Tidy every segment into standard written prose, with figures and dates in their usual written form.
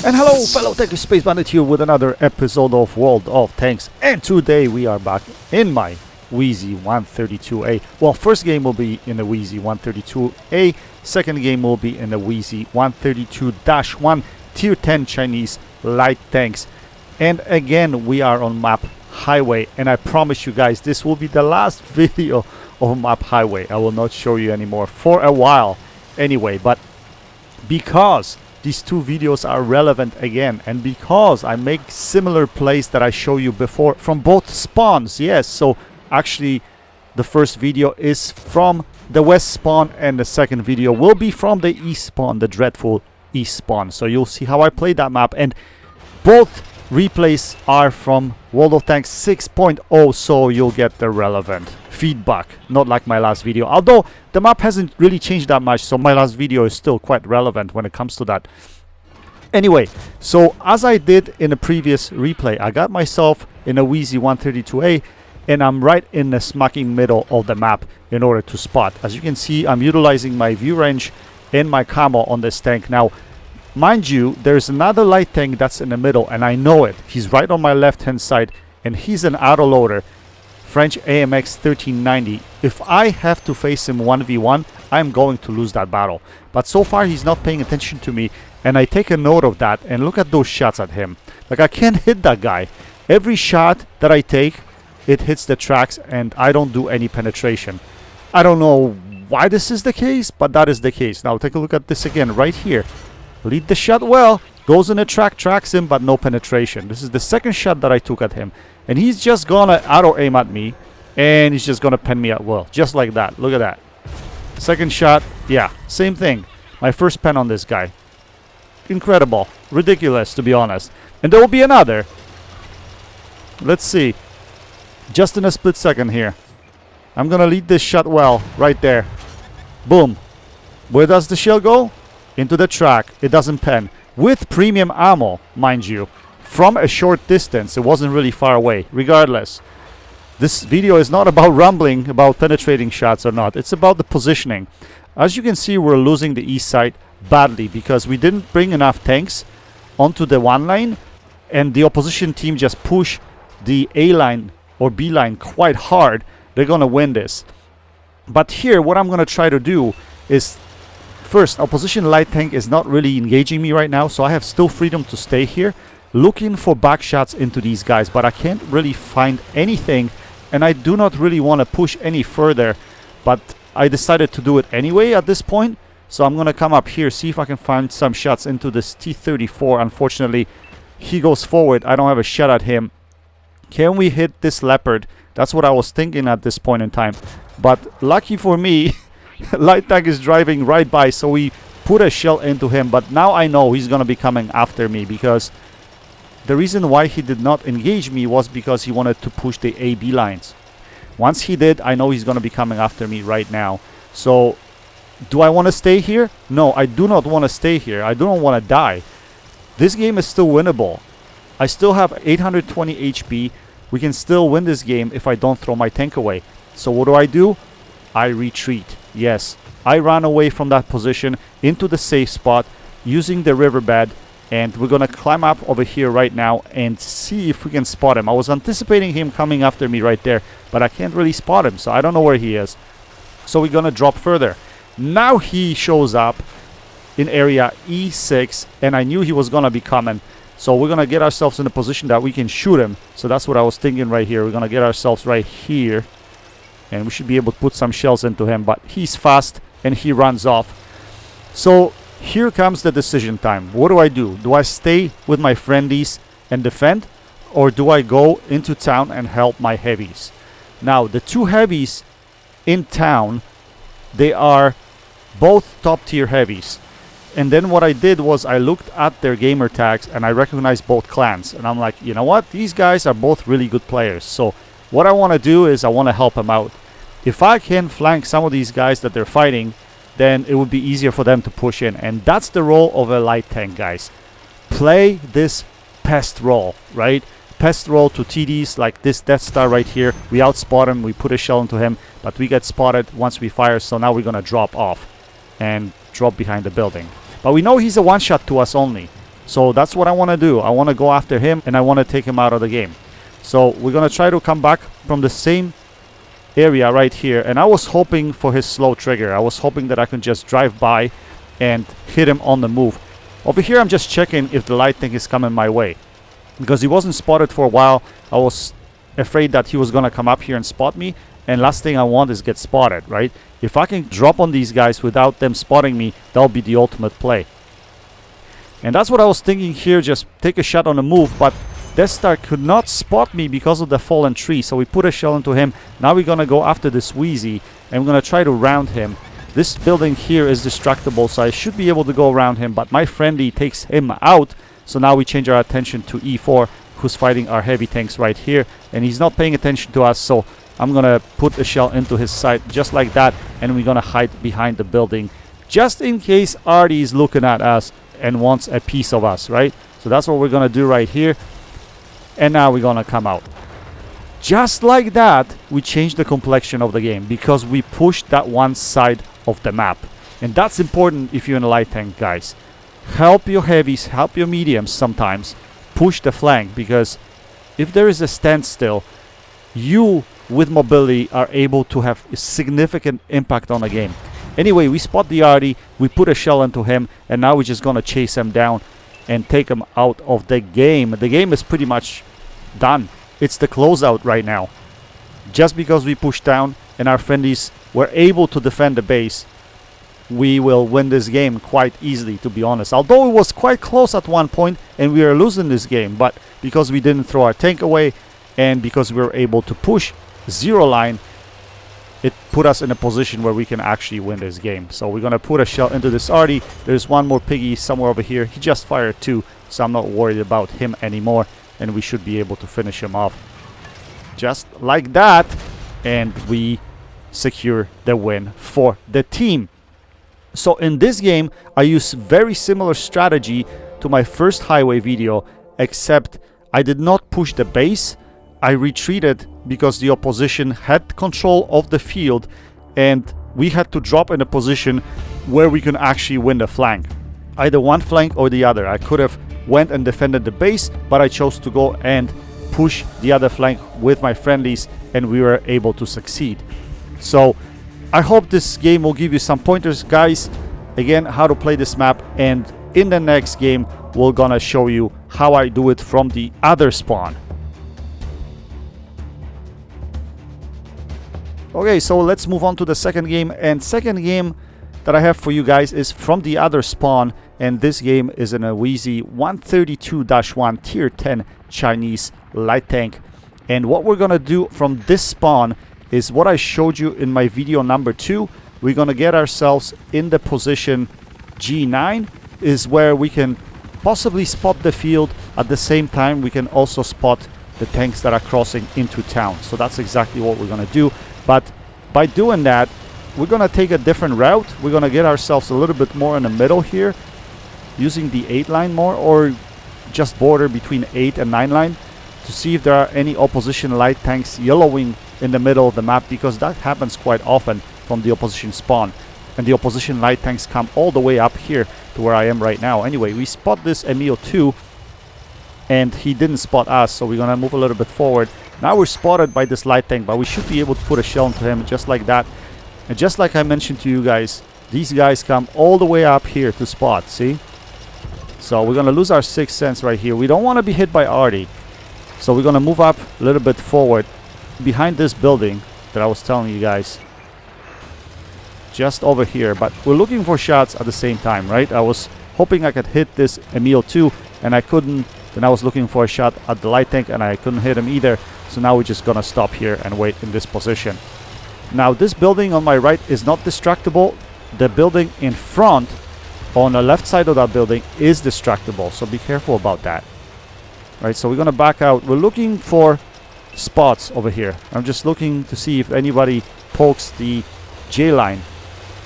And hello fellow Tech Space Bandit here with another episode of World of Tanks, and today we are back in my Wheezy 132A. Well, first game will be in the Wheezy 132A, second game will be in the Wheezy 132-1 Tier 10 Chinese light tanks. And again we are on map Highway, and I promise you guys this will be the last video of map Highway. I will not show you anymore for a while anyway, but because these two videos are relevant again, and because I make similar plays that I show you before from both spawns. Yes, so actually the first video is from the west spawn and the second video will be from the east spawn, the dreadful east spawn. So you'll see how I played that map, and both replays are from World of Tanks 6.0, so you'll get the relevant feedback, not like my last video, although the map hasn't really changed that much, so my last video is still quite relevant when it comes to that. Anyway, so as I did in the previous replay, I got myself in a Wheezy 132A, and I'm right in the smacking middle of the map in order to spot. As you can see, I'm utilizing my view range and my camo on this tank. Now mind you, there's another light tank that's in the middle, and I know it. He's right on my left hand side, and he's an autoloader, French AMX 1390. If I have to face him 1v1, I'm going to lose that battle. But so far he's not paying attention to me, and I take a note of that, and look at those shots at him. Like, I can't hit that guy. Every shot that I take, it hits the tracks, and I don't do any penetration. I don't know why this is the case, but that is the case. Now take a look at this again right here. Lead the shot well, goes in the track, tracks him, but no penetration. This is the second shot that I took at him, and he's just gonna auto aim at me, and he's just gonna pen me at will, just like that. Look at that. Second shot, yeah, same thing. My first pen on this guy. Incredible, ridiculous, to be honest. And there will be another. Let's see. Just in a split second here. I'm gonna lead this shot well, right there. Boom. Where does the shell go? Into the track. It doesn't pen. With premium ammo, mind you. From a short distance. It wasn't really far away. Regardless, this video is not about rumbling about penetrating shots or not. It's about the positioning. As you can see, we're losing the east side badly because we didn't bring enough tanks onto the one line, and the opposition team just push the A line or B line quite hard. They're gonna win this. But here what I'm gonna try to do is, first, opposition light tank is not really engaging me right now, so I have still freedom to stay here looking for back shots into these guys, but I can't really find anything, and I do not really want to push any further, but I decided to do it anyway at this point. So I'm gonna come up here, see if I can find some shots into this T-34. Unfortunately, he goes forward. I don't have a shot at him. Can we hit this leopard? That's what I was thinking at this point in time, but lucky for me light tank is driving right by, so we put a shell into him. But now I know he's gonna be coming after me, because the reason why he did not engage me was because he wanted to push the A-B lines. Once he did, I know he's gonna be coming after me right now. So do I want to stay here? No, I do not want to stay here. I don't want to die. This game is still winnable. I still have 820 HP. We can still win this game if I don't throw my tank away. So what do? I retreat. Yes, I ran away from that position into the safe spot using the riverbed, and we're gonna climb up over here right now and see if we can spot him. I was anticipating him coming after me right there, but I can't really spot him, so I don't know where he is. So we're gonna drop further. Now he shows up in area E6, and I knew he was gonna be coming. So we're gonna get ourselves in a position that we can shoot him. So that's what I was thinking right here. We're gonna get ourselves right here, and we should be able to put some shells into him, but he's fast and he runs off. So here comes the decision time. What do? Do I stay with my friendlies and defend, or do I go into town and help my heavies? Now the two heavies in town, they are both top tier heavies. And then what I did was I looked at their gamer tags and I recognized both clans, and I'm like, you know what, these guys are both really good players. So what I want to do is I want to help them out. If I can flank some of these guys that they're fighting, then it would be easier for them to push in. And that's the role of a light tank, guys. Play this pest role, right? Pest role to TDs like this Death Star right here. We outspot him, we put a shell into him, but we get spotted once we fire, so now we're gonna drop off and drop behind the building. But we know he's a one-shot to us only. So that's what I want to do. I want to go after him and I want to take him out of the game. So we're going to try to come back from the same area right here. And I was hoping for his slow trigger. I was hoping that I can just drive by and hit him on the move. Over here, I'm just checking if the light tank is coming my way, because he wasn't spotted for a while. I was afraid that he was going to come up here and spot me. And last thing I want is get spotted, right? If I can drop on these guys without them spotting me, that'll be the ultimate play. And that's what I was thinking here. Just take a shot on the move. But Death Star could not spot me because of the fallen tree. So we put a shell into him. Now we're going to go after this Wheezy. And we're going to try to round him. This building here is destructible, so I should be able to go around him. But my friendly takes him out. So now we change our attention to E4, who's fighting our heavy tanks right here. And he's not paying attention to us. So I'm going to put a shell into his side just like that. And we're going to hide behind the building, just in case Artie is looking at us and wants a piece of us, right? So that's what we're going to do right here. And now we're going to come out. Just like that, we changed the complexion of the game because we pushed that one side of the map. And that's important if you're in a light tank, guys. Help your heavies, help your mediums sometimes. Push the flank, because if there is a standstill, you with mobility are able to have a significant impact on the game. Anyway, we spot the Artie, we put a shell into him, and now we're just going to chase him down and take him out of the game. The game is pretty much done. It's the closeout right now. Just because we pushed down and our friendlies were able to defend the base, we will win this game quite easily, to be honest. Although it was quite close at one point and we were losing this game, but because we didn't throw our tank away and because we were able to push zero line, it put us in a position where we can actually win this game. So we're going to put a shell into this Artie. There's one more piggy somewhere over here. He just fired two, so I'm not worried about him anymore. And we should be able to finish him off just like that. And we secure the win for the team. So in this game, I use very similar strategy to my first highway video, except I did not push the base. I retreated because the opposition had control of the field and we had to drop in a position where we can actually win the flank. Either one flank or the other. I could have went and defended the base, but I chose to go and push the other flank with my friendlies and we were able to succeed. So I hope this game will give you some pointers, guys, again, how to play this map. And in the next game, we're gonna show you how I do it from the other spawn. Okay, so let's move on to the second game. And second game that I have for you guys is from the other spawn. And this game is in a Wheezy 132-1 Tier 10 Chinese light tank. And what we're gonna do from this spawn is what I showed you in my video number 2. We're gonna get ourselves in the position G9, is where we can possibly spot the field. At the same time, we can also spot the tanks that are crossing into town. So that's exactly what we're gonna do. But by doing that, we're gonna take a different route. We're gonna get ourselves a little bit more in the middle here, using the 8 line more, or just border between 8 and 9 line, to see if there are any opposition light tanks yellowing in the middle of the map, because that happens quite often from the opposition spawn. And the opposition light tanks come all the way up here to where I am right now. Anyway, we spot this Emil 2 and he didn't spot us, so we're gonna move a little bit forward. Now we're spotted by this light tank, but we should be able to put a shell into him just like that. And just like I mentioned to you guys, these guys come all the way up here to spot, see? So we're gonna lose our 6th sense right here. We don't want to be hit by Artie, so we're gonna move up a little bit forward behind this building that I was telling you guys, just over here. But we're looking for shots at the same time, right? I was hoping I could hit this Emil 2 and I couldn't. Then I was looking for a shot at the light tank and I couldn't hit him either. So now we're just gonna stop here and wait in this position. Now this building on my right is not destructible. The building in front, on the left side of that building, is destructible, so be careful about that. Right, so we're gonna back out. We're looking for spots over here. I'm just looking to see if anybody pokes the J line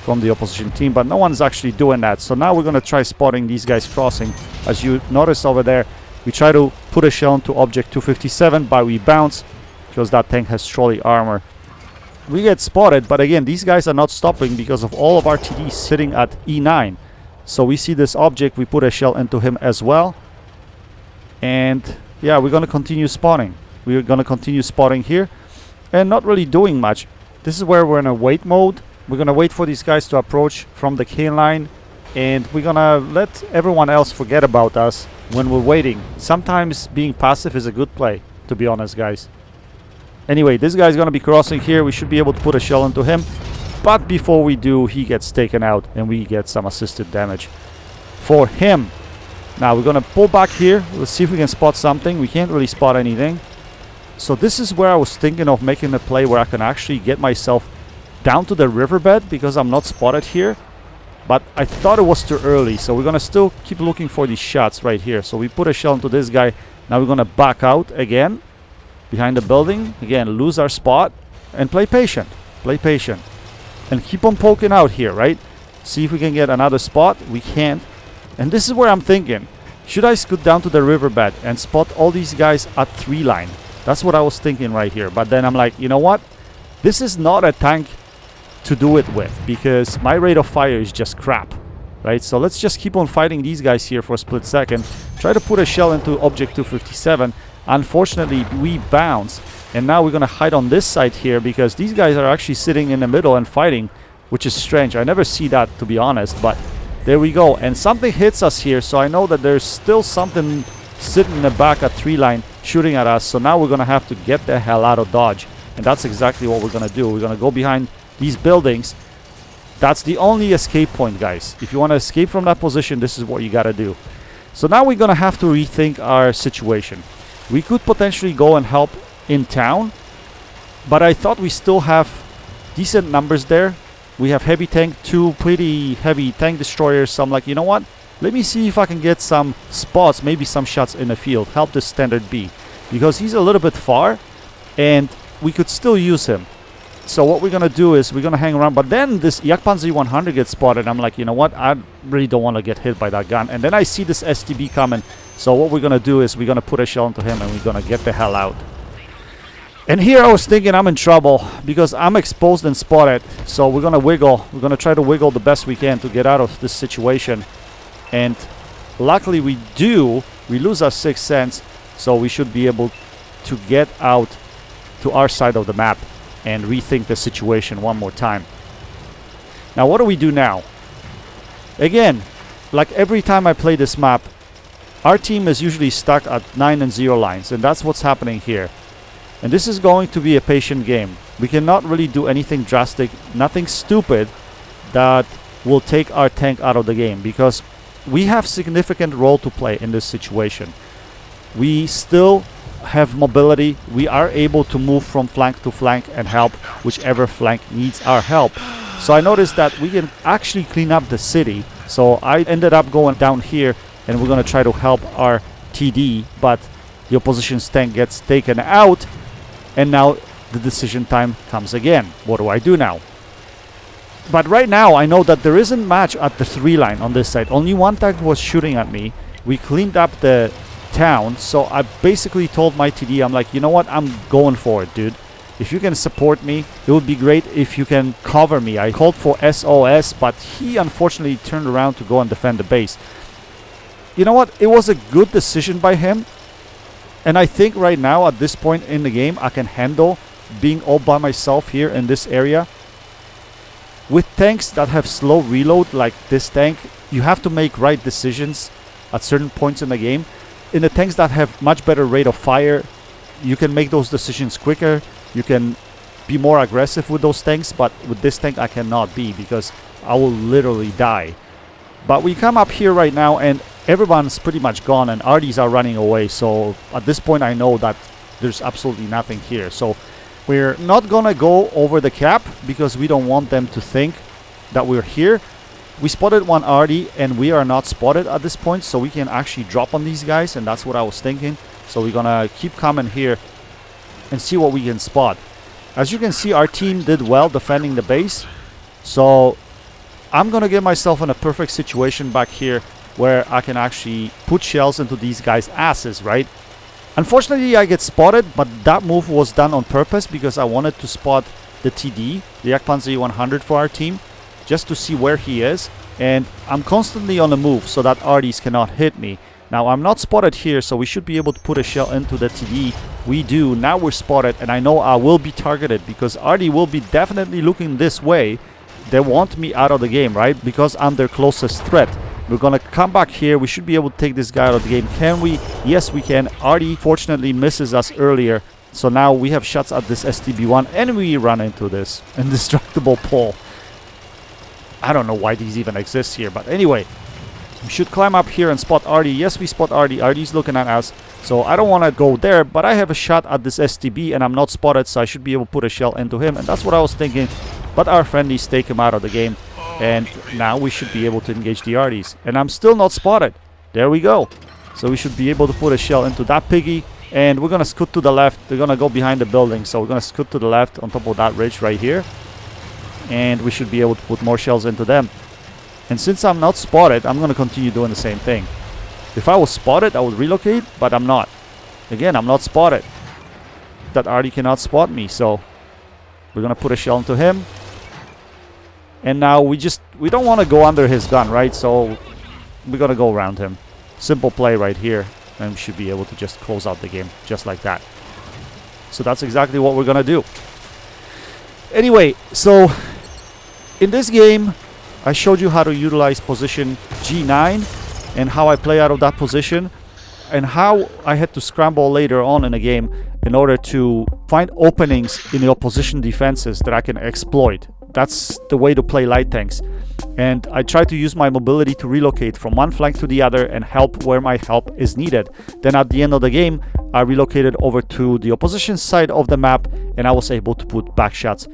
from the opposition team, but no one's actually doing that. So now we're gonna try spotting these guys crossing. As you notice over there, we try to put a shell into object 257, but we bounce because that tank has trolley armor. We get spotted, but again, these guys are not stopping because of all of our TDs sitting at E9. So we see this object, we put a shell into him as well. And yeah, we're gonna continue spawning. We're gonna continue spotting here and not really doing much. This is where we're in a wait mode. We're gonna wait for these guys to approach from the K line, and we're gonna let everyone else forget about us when we're waiting. Sometimes being passive is a good play, to be honest, guys. Anyway, this guy's gonna be crossing here. We should be able to put a shell into him, but before we do, he gets taken out and we get some assisted damage for him. Now we're gonna pull back here. Let's see if we can spot something. We can't really spot anything. So this is where I was thinking of making a play where I can actually get myself down to the riverbed because I'm not spotted here. But I thought it was too early, so we're gonna still keep looking for these shots right here. So we put a shell into this guy. Now we're gonna back out again behind the building. Again, lose our spot and play patient. Play patient. And keep on poking out here, right? See if we can get another spot. We can't. And this is where I'm thinking. Should I scoot down to the riverbed and spot all these guys at 3 line? That's what I was thinking right here. But then I'm like, you know what? This is not a tank to do it with because my rate of fire is just crap, right? So let's just keep on fighting these guys here for a split second. Try to put a shell into object 257. Unfortunately, we bounce. And now we're going to hide on this side here because these guys are actually sitting in the middle and fighting, which is strange. I never see that, to be honest, but there we go. And something hits us here, so I know that there's still something sitting in the back at 3 line shooting at us. So now we're going to have to get the hell out of Dodge. And that's exactly what we're going to do. We're going to go behind these buildings. That's the only escape point, guys. If you want to escape from that position, this is what you got to do. So now we're going to have to rethink our situation. We could potentially go and help in town, but I thought we still have decent numbers there. We have heavy tank, 2 pretty heavy tank destroyers. So I'm like, you know what? Let me see if I can get some spots, maybe some shots in the field. Help this standard B, because he's a little bit far and we could still use him. So what we're gonna do is we're gonna hang around, but then this Yakpanzi 100 gets spotted. I'm like, you know what? I really don't want to get hit by that gun. And then I see this STB coming. So what we're gonna do is we're gonna put a shell into him and we're gonna get the hell out. And here I was thinking I'm in trouble because I'm exposed and spotted. So we're gonna wiggle. We're gonna try to wiggle the best we can to get out of this situation. And luckily we do. We lose our 6th sense, so we should be able to get out to our side of the map and rethink the situation one more time. Now what do we do now? Again, like every time I play this map, our team is usually stuck at 9 and 0 lines, and that's what's happening here. And this is going to be a patient game. We cannot really do anything drastic, nothing stupid that will take our tank out of the game, because we have significant role to play in this situation. We still have mobility. We are able to move from flank to flank and help whichever flank needs our help. So I noticed that we can actually clean up the city. So I ended up going down here and we're going to try to help our TD, but the opposition's tank gets taken out, and now the decision time comes again. What do I do now? But right now I know that there isn't much at the 3 line on this side. Only one tank was shooting at me. We cleaned up the town, so I basically told my TD, I'm like, you know what, I'm going for it, dude. If you can support me, it would be great if you can cover me. I called for SOS, but he unfortunately turned around to go and defend the base. You know what, it was a good decision by him, and I think right now at this point in the game I can handle being all by myself here in this area. With tanks that have slow reload like this tank, you have to make right decisions at certain points in the game. In the tanks that have much better rate of fire, you can make those decisions quicker. You can be more aggressive with those tanks, but with this tank I cannot be because I will literally die. But we come up here right now and everyone's pretty much gone and RDs are running away. So at this point I know that there's absolutely nothing here. So we're not gonna go over the cap because we don't want them to think that we're here. We spotted one RD and we are not spotted at this point, so we can actually drop on these guys, and that's what I was thinking. So we're gonna keep coming here and see what we can spot. As you can see, our team did well defending the base, so I'm gonna get myself in a perfect situation back here where I can actually put shells into these guys' asses, right? Unfortunately I get spotted, but that move was done on purpose because I wanted to spot the TD, the Yakpanzi 100 for our team, just to see where he is. And I'm constantly on the move so that RDs cannot hit me. Now I'm not spotted here, so we should be able to put a shell into the TD. We do. Now we're spotted, and I know I will be targeted because Artie will be definitely looking this way. They want me out of the game, right? Because I'm their closest threat. We're gonna come back here. We should be able to take this guy out of the game. Can we? Yes, we can. Artie fortunately misses us earlier. So now we have shots at this STB1, and we run into this indestructible pole. I don't know why these even exist here, but anyway. We should climb up here and spot Artie. Yes, we spot Artie. Artie's looking at us. So I don't want to go there, but I have a shot at this STB and I'm not spotted, so I should be able to put a shell into him. And that's what I was thinking. But our friendlies take him out of the game. And now we should be able to engage the Arties. And I'm still not spotted. There we go. So we should be able to put a shell into that piggy. And we're going to scoot to the left. They're going to go behind the building. So we're going to scoot to the left on top of that ridge right here. And we should be able to put more shells into them. And since I'm not spotted, I'm going to continue doing the same thing. If I was spotted, I would relocate, but I'm not. Again, I'm not spotted. That Artie cannot spot me, so we're going to put a shell into him. And now we don't want to go under his gun, right? So we're going to go around him. Simple play right here. And we should be able to just close out the game just like that. So that's exactly what we're going to do. Anyway, so in this game, I showed you how to utilize position G9 and how I play out of that position and how I had to scramble later on in the game in order to find openings in the opposition defenses that I can exploit. That's the way to play light tanks. And I try to use my mobility to relocate from one flank to the other and help where my help is needed. Then at the end of the game, I relocated over to the opposition side of the map and I was able to put back shots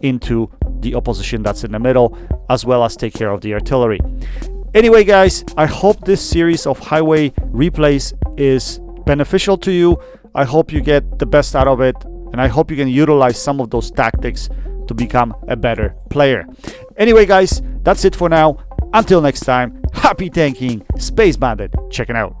into the opposition that's in the middle, as well as take care of the artillery. Anyway, guys, I hope this series of highway replays is beneficial to you. I hope you get the best out of it, and I hope you can utilize some of those tactics to become a better player. Anyway, guys, that's it for now. Until next time, happy tanking, Space Bandit, checking out.